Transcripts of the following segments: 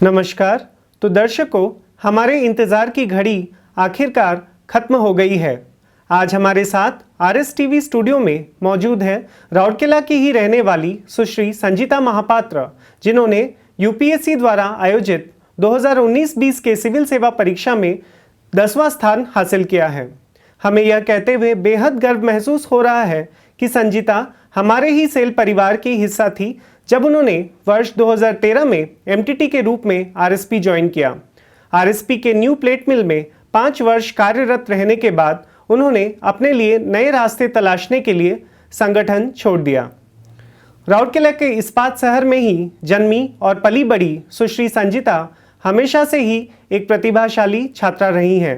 नमस्कार। तो दर्शकों, हमारे इंतज़ार की घड़ी आखिरकार ख़त्म हो गई है। आज हमारे साथ RSTV स्टूडियो में मौजूद है राउरकेला की ही रहने वाली सुश्री संजीता महापात्र, जिन्होंने UPSC द्वारा आयोजित 2019-20 के सिविल सेवा परीक्षा में 10वां स्थान हासिल किया है। हमें यह कहते हुए बेहद गर्व महसूस हो रहा है कि संजीता हमारे ही सेल परिवार की हिस्सा थी जब उन्होंने वर्ष 2013 में MTT के रूप में RSP ज्वाइन किया। RSP के न्यू प्लेट मिल में 5 वर्ष कार्यरत रहने के बाद उन्होंने अपने लिए नए रास्ते तलाशने के लिए संगठन छोड़ दिया। राउरकेला के इस्पात शहर में ही जन्मी और पली बड़ी सुश्री संजीता हमेशा से ही एक प्रतिभाशाली छात्रा रही हैं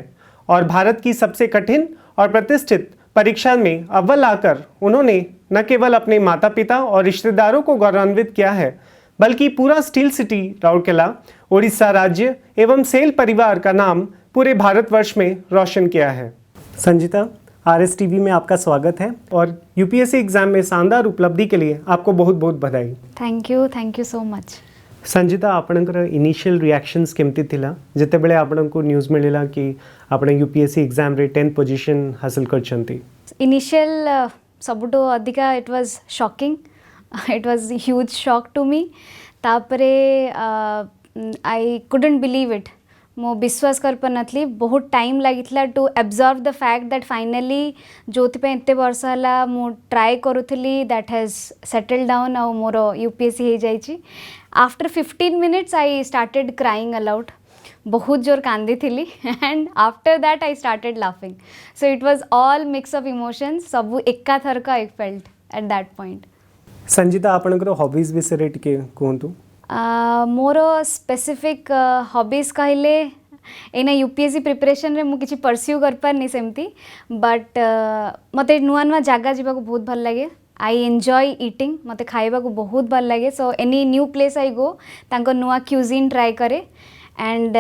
और भारत की सबसे कठिन और प्रतिष्ठित परीक्षा में अव्वल आकर उन्होंने न केवल अपने माता पिता और रिश्तेदारों को गौरवान्वित किया है, बल्कि पूरा स्टील सिटी राउरकेला, उड़ीसा राज्य एवं सेल परिवार का नाम पूरे भारतवर्ष में रोशन किया है। संजीता, RSTV में आपका स्वागत है और UPSC एग्जाम में शानदार उपलब्धि के लिए आपको बहुत बहुत बधाई। Thank you so much. Sanjita, आपणकर इनिशियल रिएक्शंस केमती थिला जेतेबेले आपणको न्यूज़ मिलिला कि आपण UPSC एग्जाम रे 10th पोजीशन हासिल करछंती? इनिशियल सबुठो अधिका it was shocking, it was huge shock to me. तापरे आई कुडंट बिलीव इट, मो विश्वास कर पारनथली। बहुत टाइम लागितला to absorb the fact that finally जोथिपे एते वर्ष हला मो ट्राई करूथली दैट हैज सेटल डाउन आ मोर UPSC हे जाइची। After 15 minutes I started crying aloud, बहुत जोर कांदी थी and after that I started laughing. So it was all mix of emotions, सब एका थरका I felt at that point. Sanjita, आपणकर हॉबीज विषय टिके कहतु। मोर स्पेसिफिक हॉबीज कहले एना UPSC प्रिपरेशन रे मु किछि परस्यू कर पारनी सेमती, बट मते नुआ नुआ जगह जीवा को बहुत भल लगे। आई एन्जॉय ईटिंग, मते खाइबा को बहुत भल लगे। So any new place I go तांको नुआ क्यूजिन ट्राई करे and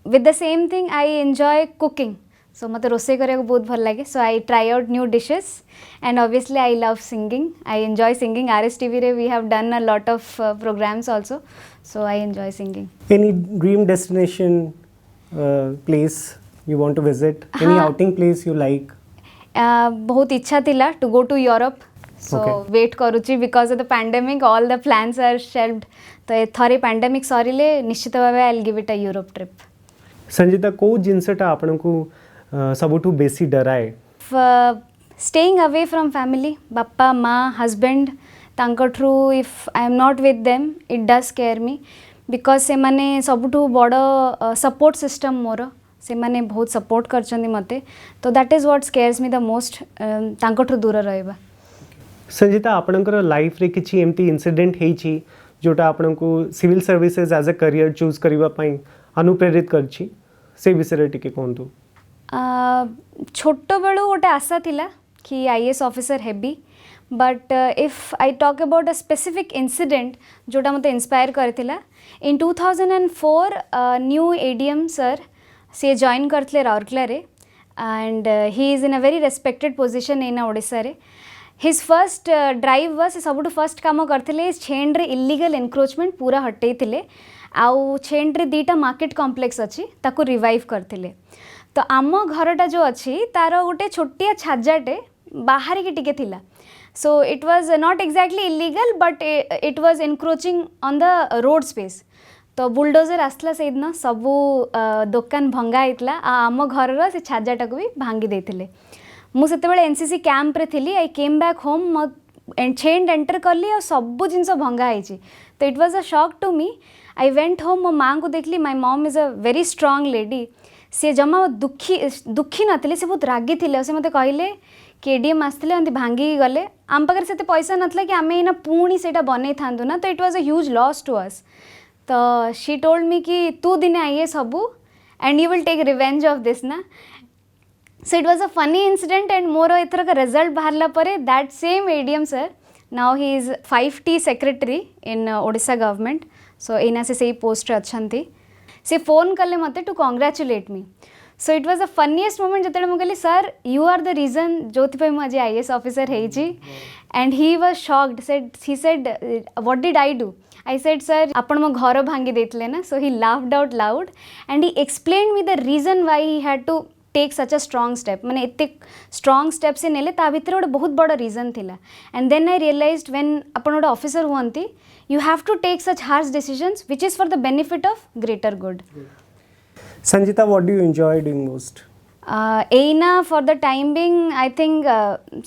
with the same thing I enjoy cooking. So मते रोसे करे को बहुत भल लगे। So I try out new dishes and obviously I love singing, I enjoy singing. RSTV रे we have done a lot of programmes also, so I enjoy singing. Any dream destination place you want to visit? Any outing place you like? बहुत इच्छा थिला to go to Europe, so wait करूची because of the pandemic all the plans are shelved. तो थरे pandemic सरिले निश्चित भावे I will give it a Europe trip. Sanjita, को जिनसटा आपनको सबुठु बेसी डराए? स्टेइंग अवे फ्रॉम फैमिली, बापा माँ हस्बैंड तांको through if I am not with them it does scare me because से माने सबुठु बड़ सपोर्ट सिस्टम मोर, से माने बहुत सपोर्ट करछंदी मते। तो that is what scares me the most, तांको थ्रू दूर रहबा। संजीता, आपणकर लाइफ रे किछि एमती इंसिडेंट हेछि जोटा आपनको civil services as a career choose करिबा पई अनुप्रेरित करछि, से विषय टिके कहतु। छोट बेलू गोटे आशा थिला कि IAS ऑफिसर हेबी, but if I talk about a specific incident जोटा मते इंस्पायर करथिला, इन 2004 न्यू ADM सर से जॉइन करथले राउरकेला रे and he is in a very respected position in Odisha रे। हिज फर्स्ट ड्राइव वा से सबुठु फर्स्ट काम करथिले छेंड रे इलीगल एनक्रोचमेंट पूरा हटेई थिले, आउ छेंड रे 2टा मार्केट कॉम्प्लेक्स अछि ताको रिवाइव करथिले। तो आम घरटा जो अच्छी तार गोटे छोटिया छाजाटे बाहर की टिके थिला। सो it was not exactly illegal but it was encroaching on the road space. तो बुलडोजर आसला से दिन सबू दुकान भंगा होता, आम घर से छाजाटा को भी भांगी देथिले। मुझे NCC कैंप रे थिली, आई केम बैक होम, मो छेंड एंटर कली और सबू जिनस भंगा होती। तो it was a shock to me. I went home, मो माँ को देखली, my mom is a very strong lady, सी जमा दुखी नथिले, से बहुत रागी थिले। से मते कहले कि ADM आसते एमती भांगी गले, आम पाखे से पैसा नाला कि आम एना पुणी से बनै था ना, तो it was a huge loss to us. तो शी टोल्ड मी कि तू दिने IAS हबू and you will take revenge of this ना। So it was a funny incident and मोर एथर का रिजल्ट बाहरला परे that same ADM sir now he is 5T secretary in Odisha government. So एना से सही पोस्ट अच्छी से फोन कले मते to congratulate me. So it was the funniest moment जो मुझे कहली sir you are the reason जो मुझे IAS ऑफिसर है। And he was shocked, he said what did I do? I said, sir, आपण मो घर भांगी देतले ना. So he laughed out loud and he explained me the reason why he had to take such a strong step. मैंने इतने strong steps से नेले ता भितर गोटे बहुत बड़ा reason थिला. And then I realized when आपण गोटे officer हुअंती, you have to take such harsh decisions which is for the benefit of greater good. Sanjita, what do you enjoy doing most? Eina for the time being, I think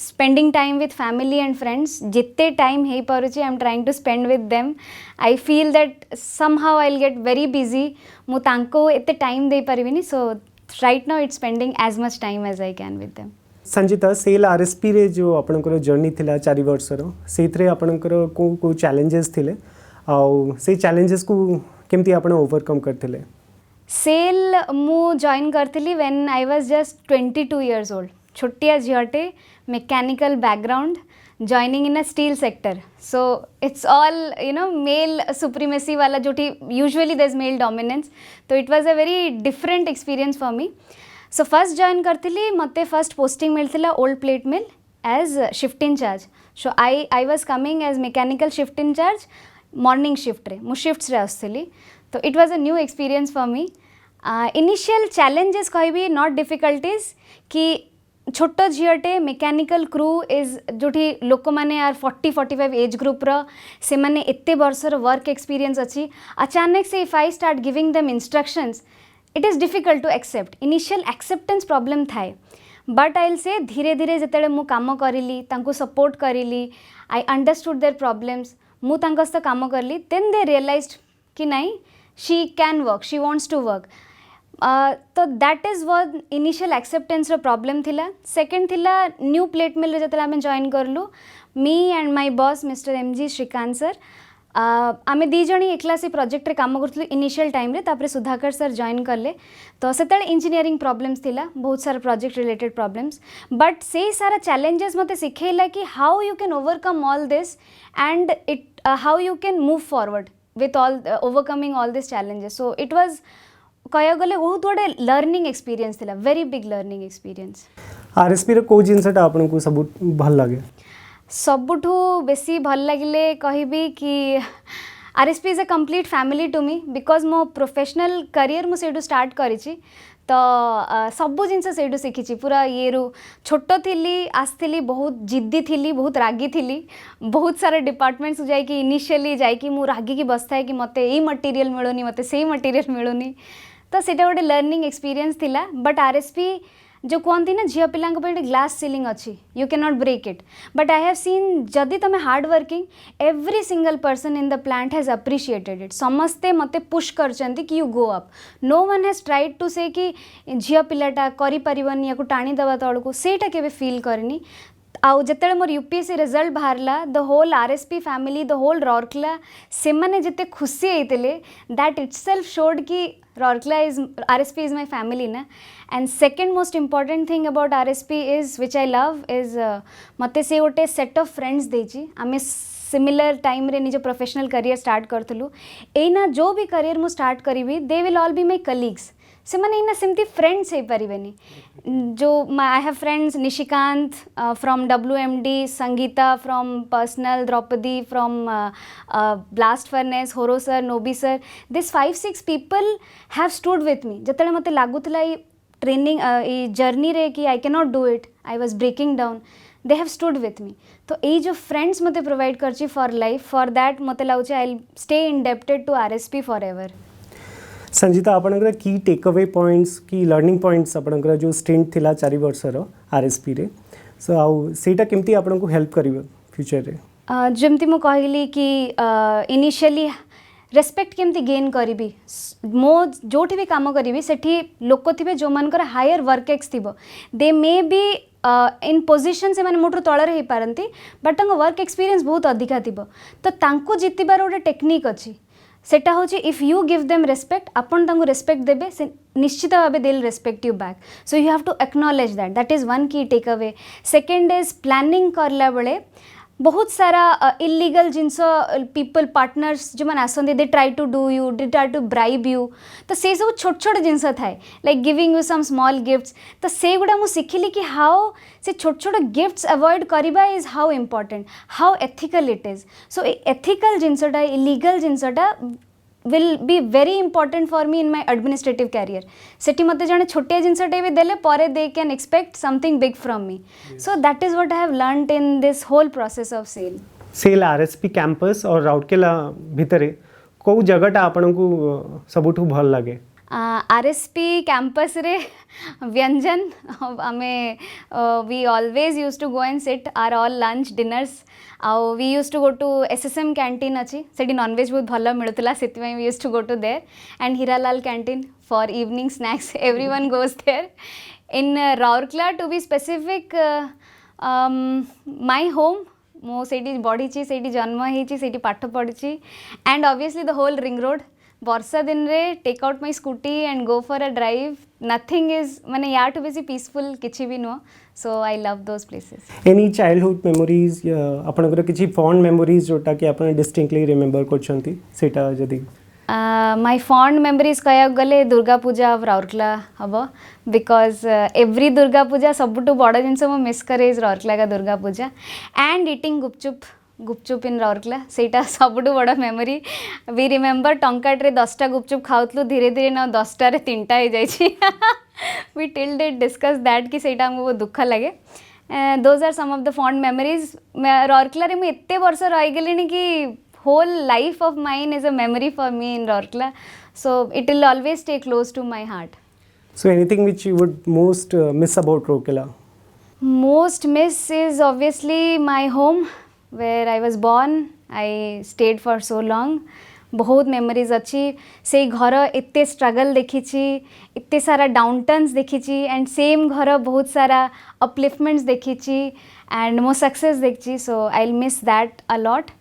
spending time with family and friends. जित्ते time है पारुची, I'm trying to spend with them. I feel that somehow I'll get very busy. मु तांको इतने time they परिविनी. So right now it's spending as much time as I can with them. Sanjita SAIL RSP रे जो आपनकर journey थिला 4 वर्षर सेथरे आपनकर को चैलेंजेस थिले आउ से चैलेंजेस को केमती आपण ओवरकम करथिले? सेल मु जॉइन करथिली when I was just 22 years old. छोटिया झियाटे, mechanical background, joining in a steel sector. So it's all male supremacy वाला जोटी usually there is male dominance. तो it was a very different experience for me. So first join करथिली, मते first posting मिलथिला old plate mill as shift incharge. So I was coming as mechanical shift incharge morning shift रे. मु shifts रे आसथिली. तो it was a new experience for me. Initial challenges कहबी not difficulties कि छोट झीटे मेकानिकल क्रू इज जोठी लोक मैंने are 40-45 as group से मैंने एत्ते वर्षर वर्क एक्सपीरियंस अच्छी. अचानक से if I start giving them instructions it is difficult to accept. Initial acceptance problem थाए. बट आई विल से धीरे धीरे जिते मु काम करिली, तांको सपोर्ट करिली, आई अंडरस्टूड देयर प्रॉब्लम्स, मु तांको सहित काम करली. देन दे रियलाइज्ड कि नहीं, she can work, she wants to work. तो that is one initial acceptance problem थिला. सेकेंड थिला न्यू प्लेट मिल जो आम जॉइन करलु, me and my boss mister MG Shrikant sir, आम दी जणी एकला से प्रोजेक्ट रे काम करथलु इनिशियल टाइम रे. तापर सुधाकर सर जॉइन करले. तो सेतले इंजीनियरिंग प्रॉब्लम्स थिला, बहुत सारा प्रोजेक्ट रिलेटेड प्रॉब्लम्स. बट से सारा चैलेंजेस मते सिखेला कि how you can overcome all this and it how you can move forward with all overcoming all this challenges. So it was कह गले बहुत गोटे लर्निंग एक्सपीरियंस थिला, very big learning experience. RSP रे को जिनसटा आपनको सब भल लागे? सबुठू बेसी भल लगिले कहबी कि RSP is a complete family to me. Because मो प्रोफेशनल करियर मु सेठू स्टार्ट करिछि. तो सबू जिनस से शिखी पूरा ये रू. छोट थी आसली, बहुत जिद्दी थी, बहुत रागी थी. बहुत सारा डिपार्टमेंट्स जाकि इनिशियली जाकि मु रागी की बस थाए कि मते ये मटेरियल मिलूनी, मते से मटेरियल मिलूनी. तो सेटा गोटे लर्निंग एक्सपीरियंस थिला. बट आरएसपी जो कहती ना झील पिला ग्लास सीलिंग अच्छी, you can not break it. But I have seen जदि तुम hard working, every single person in the plant has appreciated it. समस्ते मते पुश करचंती कि you go up. No one has tried to say कि झील पिलाटा करि परिबनी या टाणी दबा तळको, सेटा केबे फील करनी. आउ जिते मोर यूपीएससी रिजल्ट बाहरला, the whole RSP family, the whole Rourkela, से माने जिते खुशी होते, दैट इटसेल्फ शोड कि Rourkela is RSP is my family ना. And second most important thing about RSP is which I love is मते से गोटे सेट ऑफ फ्रेंड्स देची. आमे सिमिलर टाइम रे निज प्रोफेशनल करियर स्टार्ट करथलु. एना जो भी करियर मु स्टार्ट करी, they will all be my colleagues. से मैंने इना सेमती फ्रेंड्स हो पारे. जो I have friends Nishikant from WMD, Sangeeta from personnel, Draupadi from blast furnace, Horo sir, Nobi sir. This 5-6 people have stood with me. जिते मत लगुला ट्रेनिंग जर्नी रे कि I can not do it, I was breaking down, they have stood with मी. तो ये जो friends मते provide करची फॉर लाइफ, फॉर दैट मते लाଗୁଛି I stay indebted to RSP for ever. Sanjita आपनकर key takeaway points key learning points आपनकर जो स्टेंट थिला 4 वर्षर आरएसपी रे, सो आउ सेटा केमती आपनको हेल्प करिवो फ्यूचर रे? जमती मु कहली कि इनिशियली रेस्पेक्ट केमती गेन करी. मो जोठी भी काम करी सेठी लोक थे जो मानकर हायर वर्क एक्स थी, दे मे बी इन पोजिशन से मोटर तलरे हो पारती, बट वर्क एक्सपीरियंस बहुत अधिका थी. तो तांको जितबार गोटे टेक्निक अच्छी, सेटा होची if you give them respect, आपन तांको रेस्पेक्ट देबे, से निश्चित भाव they will respect you back. So you have to acknowledge that. That is one key takeaway. Second is planning करला बेले बहुत सारा इलीगल जिनस पीपल पार्टनर्स जो मैंने आसते they try to do you they try to bribe you तो से सब छोट छोट जिनस थाए like giving you some small gifts तो से गुड़ा मुझे शिखिली कि हाउ से छोट छोट गिफ्ट्स अवॉइड करवा is how important how ethical it is so ethical जिनसटा इलीगल जिनसटा will be very important for me in my administrative career सेठी मते जने छोटिया जिनसटे भी देले परे they can expect something big from me so that is what I have learned in this whole process of sale SAIL RSP campus और राउरकेला भितरे को जगटा आपनको सबुठु भल लागे आरएसपी कैंपस रे व्यंजन आमे we always use to go and sit our all lunch dinners आउ we use to go to SSM canteen अच्छी सेठी नॉनवेज बहुत भल मिलूला से we use to go to there and Hiralal canteen for evening snacks everyone goes there in Rourkela to be specific my home मो सेठी बढ़ी सेठी जन्म होती सेठी पाठ पढ़ी and obviously the whole ring road वर्षा दिन रे take out my scooty and go for a drive nothing is माने या टू बेसी पीसफुल किछि भी नुह so I love those places any childhood memories आपनकर किछि फॉन्ड मेमोरीज जोटा कि आपन डिस्टिंक्टली रिमेंबर करछंती सेटा जदी माय फॉन्ड मेमोरीज कया गले Durga Puja of Rourkela um because every Durga Puja सबुठु बड़ जिनस मो मिस करे इज राउरकेला का Durga Puja and eating gupchup in Rourkela सेटा सबुठु बड़ मेमोरी वी रिमेंबर टंकाटे 10टा गुपचुप खाऊलु धीरे धीरे ना 10टा 3टा हो जाइए we till date discuss that कि सेटा हमको बहुत दुख लगे those are some of the fond memories Rourkela रे मुझे एत्ते वर्ष रही गलिनी कि whole life of mine is a memory for me in Rourkela so it will always stay close to my heart so anything which you would most miss about Rourkela most miss is obviously my home where I was born. I stayed for so long. बहुत memories अच्छी से घर एते struggle देखी एते सारा down turns देखी and same घर बहुत सारा अपलिफ्टमेंट्स देखी एंड मो सक्सेस देखी so I will miss that a lot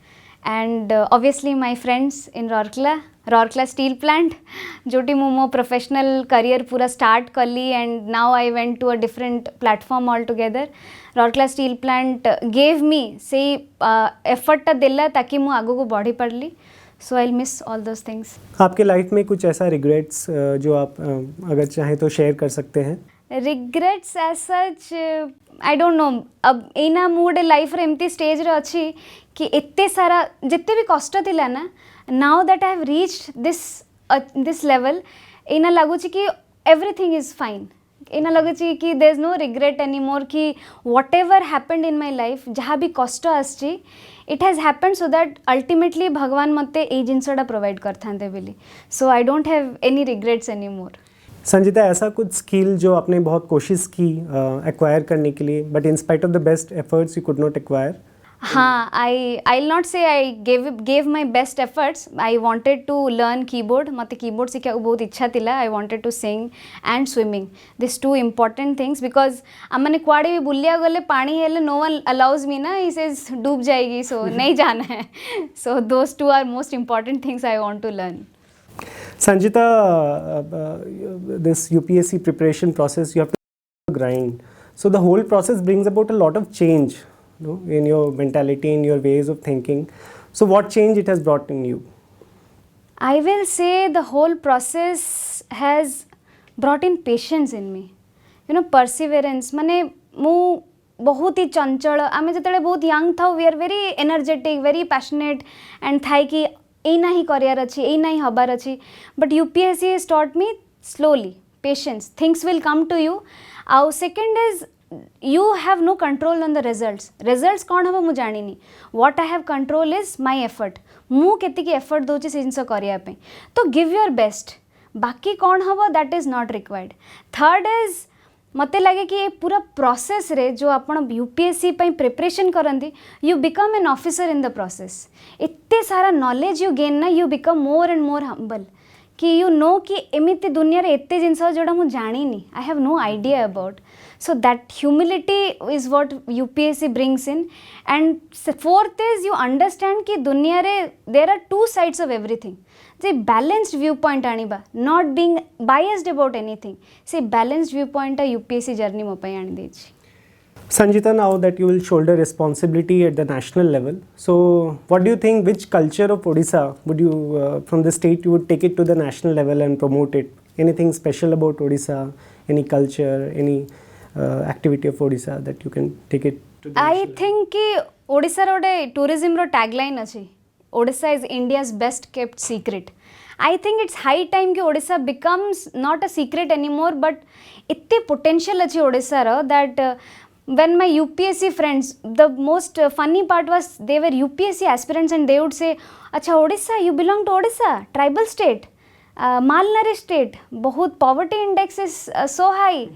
and obviously my friends in Rourkela steel plant जोटी मो प्रोफेशनल करियर पूरा स्टार्ट कली and now I went to a different platform all together Rourkela steel plant gave me से एफर्टा देला ताकि मु आगो को बढ़ी पड़ली so I will miss all those things आपके लाइफ में कुछ ऐसा रिग्रेट्स जो आप अगर चाहें तो शेयर कर सकते हैं regrets as such I don't know अब एना मुझे लाइफ रे एमती स्टेज रे अच्छी कि एत्ते सारा जिते भी कष्ट थिला ना now that I have reached this level एना लगुच कि एवरीथिंग इज फाइन एना लगुच कि there is no regret any more कि whatever happened in my life जहाँ भी कष्ट आसची it has happened so that ultimately भगवान मते ए जिनसटा प्रोवाइड करथांते बोली so I don't have any regrets any more Sanjita ऐसा कुछ स्किल जो आपने बहुत कोशिश की एक्वायर करने के लिए but in spite of the best efforts you could not acquire हाँ I will not say I gave my best efforts I wanted to learn keyboard मत कीबोर्ड शिखा बहुत इच्छा थिला I wanted to sing and swimming this two important things because um मैंने कुआड़े भी बुलिया गले पानी हेले नो वन अलाउज मी ना इसे डूब जाएगी सो नहीं जाना है so those two are most important things I want to learn Sanjita, this UPSC preparation process, you have to grind. So the whole process brings about a lot of change, in your mentality, in your ways of thinking. So what change it has brought in you? I will say the whole process has brought in patience in me. Perseverance. माने मु बहुत ही चंचल आम जो बहुत young था we are very energetic very passionate and थाई कि एना ही करियर अच्छी एना ही हबार अच्छी but UPSC has taught me slowly patience things will come to you आउ second is you have no control on the results कौन हम मुझे जानी what I have control is my effort मु केतिकी एफर्ट दूची से जिनस करने तो गिव योर बेस्ट बाकी कौन हम that is not required third is मत लगे कि ये पूरा प्रोसेस रे जो आपण यूपीएससी प्रिपरेशन करती you become an officer in the process एते सारा नॉलेज यू गेन ना you become more and more humble कि यू नो कि एमती दुनिया रे एते जिनस जोड़ा मु जानी I have no idea about so that humility is what UPSC brings in and fourth is you understand कि दुनिया रे there are two sides of everything जे बैलेंस्ड व्यू पॉइंट आनिबा not being biased about anything से balanced view point UPSC journey मो पई आनी देछि Sanjita, now that you will shoulder responsibility at the national level, so what do you think, which culture of Odisha would you, from the state, you would take it to the national level and promote it? Anything special about Odisha, any culture, any activity of Odisha that you can take it to the I national level? think कि ओडिशा रो डे tourism रो tagline अछि Odisha is India's best kept secret I think it's high time कि Odisha becomes not a secret anymore but इत्ते potential अछि ओडिशा रो that when my UPSC friends, the most funny part was they were UPSC aspirants and they would say, "Acha Odisha, you belong to Odisha, tribal state, malnourished state, बहुत poverty index is so high."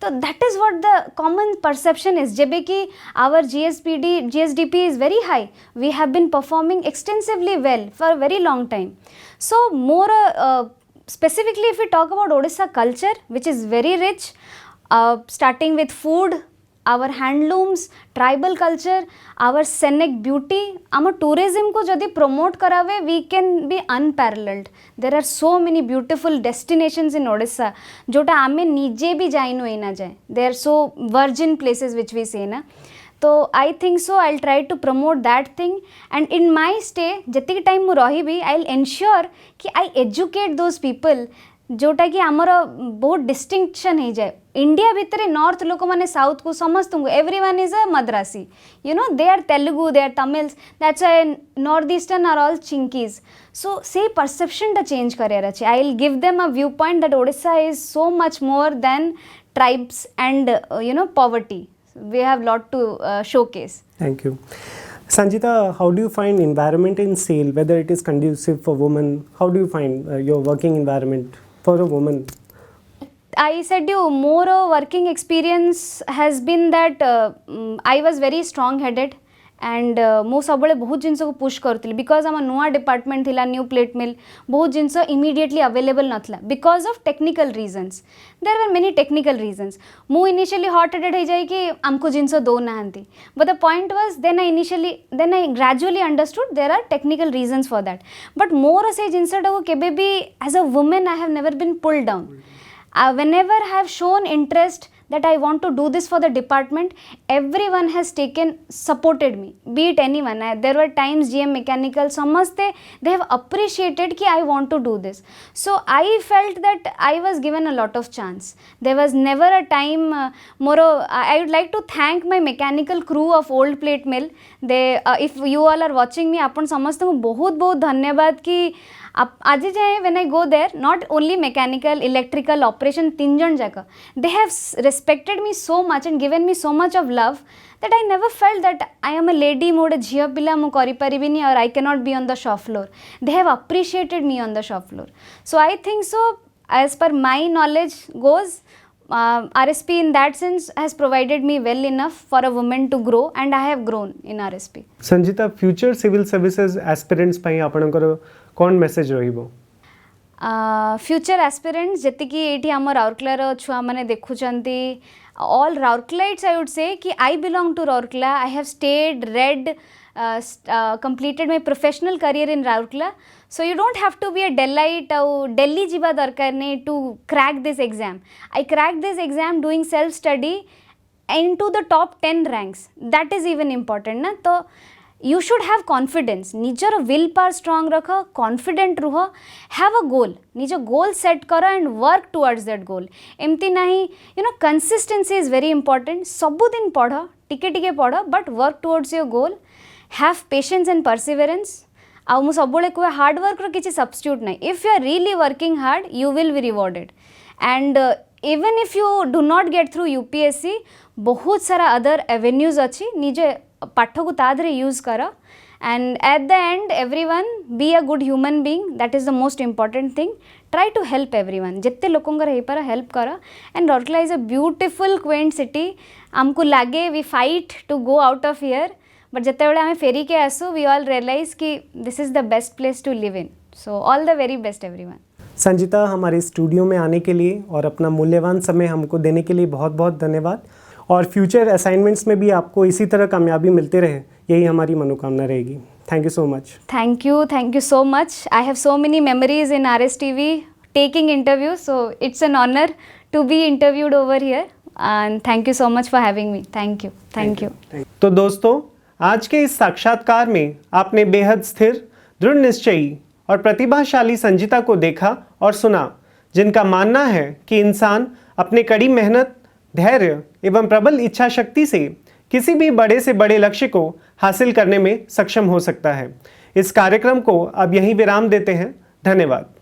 So that is what the common perception is. जब कि our GSDP is very high, we have been performing extensively well for a very long time. So more specifically, if we talk about Odisha culture, which is very rich, starting with food, our handlooms, tribal culture, our scenic beauty, our tourism को जदि promote करावे, we can be unparalleled. There are so many beautiful destinations in Odisha जोटा आमे निजे भी जाइनो ही ना जाए. They are so virgin places which we say ना. तो I think so I'll try to promote that thing and in my stay जतिक time मु रही भी I'll ensure कि I educate those people जोटा कि आमर बहुत डिस्टिंक्शन हो जाए इंडिया भितर नॉर्थ लोक मैंने साउथ को समस्त को everyone is a Madrasi you know they are Telugu they are Tamils that's why north eastern are all chinkies so से परसेप्शन चेंज करार अच्छे I will give them a view point that Odisha is so much more than tribes and you know poverty we have lot to showcase. Thank you. Sanjita, how do you find environment in SAIL, whether it is conducive for women? How do you find your working environment for a woman? I said you more working experience has been that I was very strong headed and मो सब बहुत जिनस को push करूँ because आम नुआ department थिला new plate मिल बहुत जिनस इमीडिएटली अवेलेबल नथला because of technical reasons there were many technical reasons मु इनिशियली हॉट हेडेड हो जाए कि आमको जिनस दो ना but the point was then I gradually understood there are technical reasons for that but मोर से जिनसटा को केबे भी as a women I have never been pulled down whenever I have shown interest that I want to do this for the department, everyone has supported me, be it anyone. There were times GM Mechanical, Samaste, they have appreciated कि I want to do this. So I felt that I was given a lot of chance. There was never a time, I would like to thank my mechanical crew of Old Plate Mill. They, if you all are watching me, अपन समस्त को बहुत बहुत धन्यवाद कि आज जाए when I go there, not only mechanical, electrical, operation, तीन जन जाकर they have respected me so much and given me so much of love that I never felt that I am a lady मोड़े झिया पिला मु करी परिबिनी और I cannot be on the shop floor. They have appreciated me on the shop floor. So I think so as per my knowledge goes, RSP in that sense has provided me well enough for a woman to grow and I have grown in RSP. Sanjita, future civil services aspirants ପାଇଁ ଆପଣଙ୍କର कौन message रहिबो? Future aspirants जति कि एठी हम राउरकेलार छुआ माने देखुचंती all राउरकेलाइट्स I would say that I belong to Rourkela I have stayed रेड completed my professional career in Raurkela, so you don't have to be a Delite or Delhi jiba darkar nahi to crack this exam. I cracked this exam doing self study into the top 10 ranks. That is even important na. तो you should have confidence. निजर will power strong रखो, confident रहो, have a goal. निजर goal set करो and work towards that goal. एमती नहीं, you know, consistency is very important. सबु दिन पढ़ो, टिके टिके पढ़ो, but work towards your goal. Have patience and perseverance. आउ मु सबुले कोई हार्ड वर्क रो किसी सब्स्टिट्यूट नहीं. If you are really working hard, you will be rewarded. And even if you do not get through UPSC, बहुत सारा other avenues अच्छी निजे पाठ को तादरे यूज करो. And at the end, everyone be a good human being. That is the most important thing. Try to help everyone. जितने लोगों का रही पर help करो. And Rourkela is a beautiful, quaint city. हमको लागे we fight to go out of here. But जितने बड़े हमें फेरी के आसू, we all realize कि this is the best place to live in. So all the very best everyone. Sanjita, हमारे studio में आने के लिए और अपना मूल्यवान समय हमको देने के लिए बहुत बहुत धन्यवाद. और फ्यूचर असाइनमेंट्स में भी आपको इसी तरह कामयाबी मिलते रहे, यही हमारी मनोकामना रहेगी. Thank you so much. Thank you so much. I have so many memories in RSTV taking interviews, so it's an honor to be interviewed over here. and thank you so much for having me. Thank you. तो दोस्तों, आज के इस साक्षात्कार में आपने बेहद स्थिर, दृढ़ निश्चयी और प्रतिभाशाली संजिता को देखा और सुना, जिनका मानना है कि इंसान अपने कड़ी मेहनत, धैर्य एवं प्रबल इच्छा शक्ति से किसी भी बड़े से बड़े लक्ष्य को हासिल करने में सक्षम हो सकता है। इस कार्यक्रम को अब यहीं विराम देते हैं। धन्यवाद।